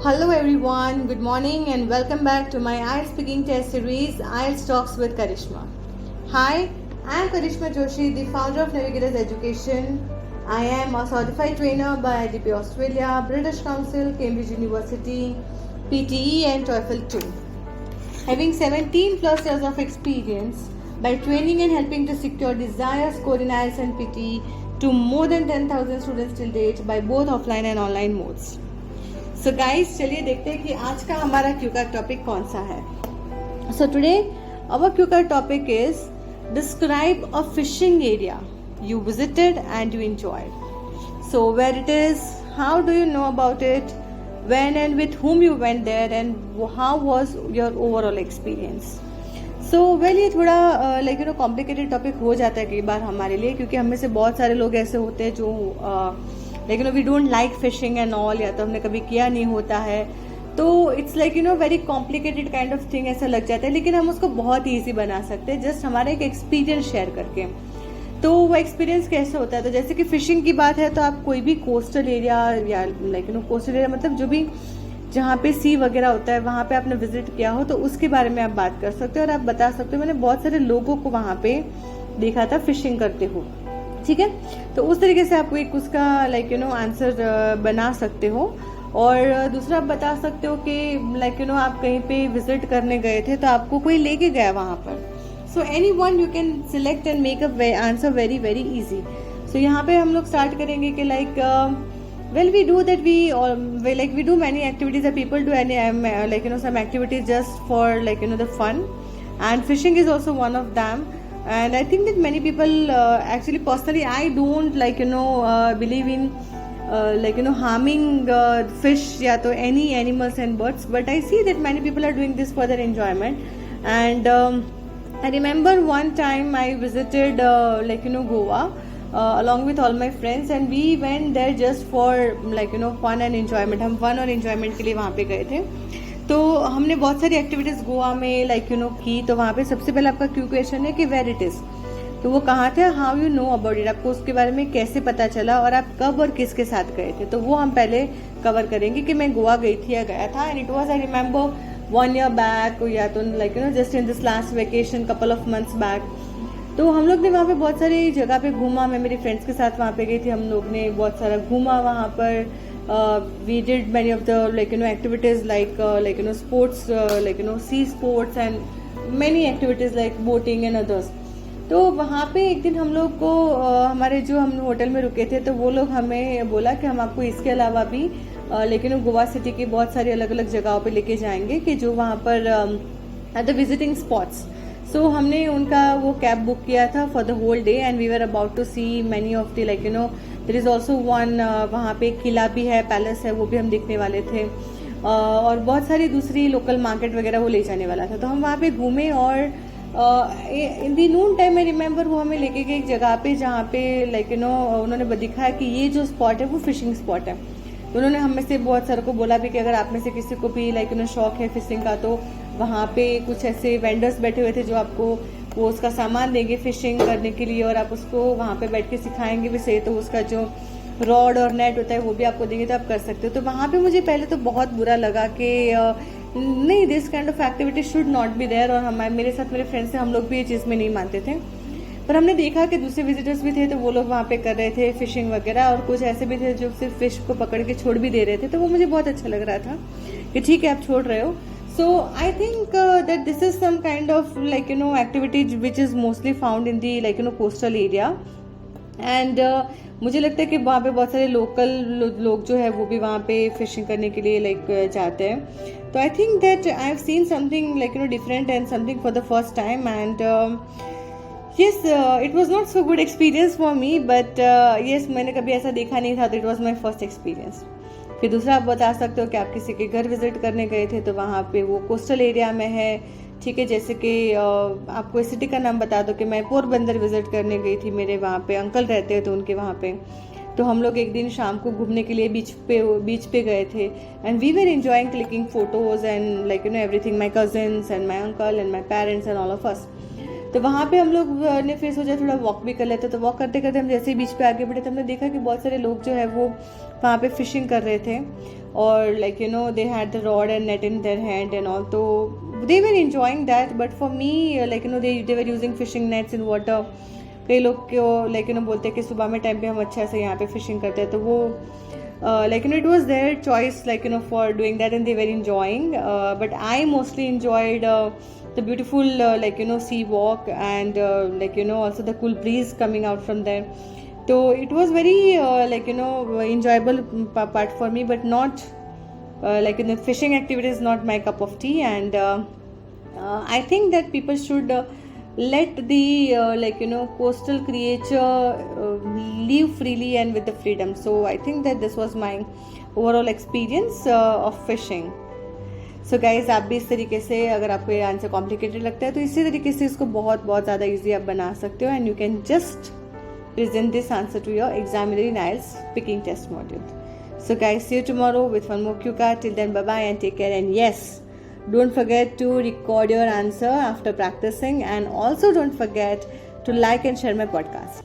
Hello everyone, good morning and welcome back to my IELTS speaking test series IELTS Talks with Karishma. Hi, I am Karishma Joshi, the founder of Navigators Education. I am a certified trainer by IDP Australia, British Council, Cambridge University, PTE and TOEFL 2. Having 17 plus years of experience by training and helping to secure desired score in IELTS and PTE to more than 10,000 students till date by both offline and online modes. So guys चलिए देखते हैं कि आज का हमारा Q का topic कौन सा है. सो टुडे अवर क्यू का topic is describe a fishing area you visited and you enjoyed. So where it is, how do you know about it, when and with whom you went there and how was your overall experience. So well ये थोड़ा like complicated topic हो जाता है कई बार हमारे लिए, क्योंकि हमें से बहुत सारे लोग ऐसे होते हैं जो लेकिन we don't like fishing and all, या तो हमने कभी किया नहीं होता है, तो it's like very complicated kind of thing ऐसा लग जाता है. लेकिन हम उसको बहुत ईजी बना सकते हैं जस्ट हमारा एक एक्सपीरियंस शेयर करके. तो वो एक्सपीरियंस कैसे होता है, तो जैसे कि फिशिंग की बात है तो आप कोई भी कोस्टल एरिया या लाइक कोस्टल एरिया मतलब जो भी जहाँ पे सी वगैरह होता है वहाँ पे आपने विजिट किया हो तो उसके बारे में आप बात कर सकते हो और आप बता सकते हो मैंने बहुत सारे लोगों को वहाँ पे देखा था फिशिंग करते हो. ठीक है, तो उस तरीके से आप एक उसका लाइक आंसर बना सकते हो. और दूसरा आप बता सकते हो कि लाइक आप कहीं पे विजिट करने गए थे तो आपको कोई लेके गया वहां पर. So any one you can select and make a answer very very easy. So यहाँ पे हम लोग स्टार्ट करेंगे कि like well we do that we do many activities that people do any some activities just for like the fun, and fishing is also one of them. And I think that many people actually personally I don't believe in harming fish या तो any animals and birds, but I see that many people are doing this for their enjoyment. And I remember one time I visited Goa along with all my friends, and we went there just for fun and enjoyment. हम fun और enjoyment के लिए वहाँ पे गए थे. तो हमने बहुत सारी एक्टिविटीज गोवा में की. तो वहाँ पे सबसे पहले आपका क्यू क्वेश्चन है कि वेयर इट इज, तो वो कहाँ थे, how you know about it, आपको उसके बारे में कैसे पता चला और आप कब और किसके साथ गए थे. तो वो हम पहले कवर करेंगे कि मैं गोवा गई थी या गया था. And it was I remember 1 year back या तो just in this last vacation couple of months back. तो हम लोग ने वहाँ पे बहुत सारी जगह पे घूमा. मैं मेरे फ्रेंड्स के साथ वहाँ पे गई थी, हम लोग ने बहुत सारा घूमा वहाँ पर. We did many of the activities like sports, sea sports and many activities like boating and others. तो वहाँ पे एक दिन हम लोग को हमारे जो हम होटल में रुके थे तो वो लोग हमें बोला कि हम आपको इसके अलावा भी गोवा सिटी की बहुत सारी अलग अलग जगहों पे लेके जाएंगे कि जो वहाँ पर द विजिटिंग स्पॉट्स. सो हमने उनका वो कैब बुक किया था for the whole day, and we were about to see many of the there is also one वहाँ पे किला भी है, पैलेस है, वो भी हम देखने वाले थे. और बहुत सारी दूसरी लोकल मार्केट वगैरह वो ले जाने वाला था. तो हम वहाँ पे घूमे और इन दी नून टाइम आई रिमेम्बर वो हमें लेके गए एक जगह पे जहाँ पे उन्होंने दिखाया कि ये जो स्पॉट है वो फिशिंग स्पॉट है. उन्होंने हम में से बहुत सारों को बोला भी कि अगर आप में से किसी को भी शौक है फिशिंग का तो वहाँ पे कुछ ऐसे वेंडर्स बैठे हुए थे जो आपको वो उसका सामान देंगे फिशिंग करने के लिए, और आप उसको वहाँ पे बैठ के सिखाएंगे भी सही. तो उसका जो रॉड और नेट होता है वो भी आपको देंगे तो आप कर सकते हो. तो वहाँ पे मुझे पहले तो बहुत बुरा लगा कि नहीं, this kind of activity should not be there. और मेरे साथ मेरे फ्रेंड्स थे, हम लोग भी ये चीज़ में नहीं मानते थे. पर हमने देखा कि दूसरे विजिटर्स भी थे तो वो लोग वहाँ पे कर रहे थे फिशिंग वगैरह, और कुछ ऐसे भी थे जो सिर्फ फिश को पकड़ के छोड़ भी दे रहे थे. तो वो मुझे बहुत अच्छा लग रहा था कि ठीक है आप छोड़ रहे हो. So I think that this is some kind of activity which is mostly found in the coastal area. And मुझे लगता है कि वहाँ पे बहुत सारे लोकल लोग जो है वो भी वहाँ पे फिशिंग करने के लिए जाते हैं. तो I think that I have seen something different and something for the first time. And yes, it was not so good experience for me, but yes, मैंने कभी ऐसा देखा नहीं था. तो it was my first experience. फिर दूसरा आप बता सकते हो कि आप किसी के घर विजिट करने गए थे तो वहाँ पे वो कोस्टल एरिया में है. ठीक है, जैसे कि आपको इस सिटी का नाम बता दो कि मैं पोरबंदर विजिट करने गई थी, मेरे वहाँ पे अंकल रहते हैं तो उनके वहाँ पे. तो हम लोग एक दिन शाम को घूमने के लिए बीच पे गए थे. And we were enjoying clicking photos and everything, my cousins and my uncle and my parents and all of us. तो वहाँ पे हम लोग ने फिर सोचा थोड़ा वॉक भी कर लेते. तो वॉक करते करते हम जैसे ही बीच पे आगे बढ़े तो हमने देखा कि बहुत सारे लोग जो है वो वहाँ पे फिशिंग कर रहे थे और like you know they had the rod and net in their hand and all, तो they were enjoying that. But for me like you know they were using fishing nets in water. कई लोग को like you no बोलते हैं कि सुबह में time पे हम अच्छा से यहाँ पे फिशिंग करते हैं, तो वो like you no it was their choice like you know for doing that and they were enjoying. But I mostly enjoyed the beautiful like you know sea walk and like you know also the cool breeze coming out from there. So it was very like you know enjoyable part for me, but not like in the fishing activity is not my cup of tea. And I think that people should let the like you know coastal creature live freely and with the freedom. So I think that this was my overall experience of fishing. So guys आप भी इस तरीके से, अगर आपको ये answer complicated लगता है तो इसी तरीके से इसको बहुत बहुत ज़्यादा ईजी आप बना सकते हो. And you can just present this answer to your examiner IELTS speaking test module. So guys see you tomorrow with one more cue card. Till then bye bye and take care. And yes, don't forget to record your answer after practicing, and also don't forget to like and share my podcast.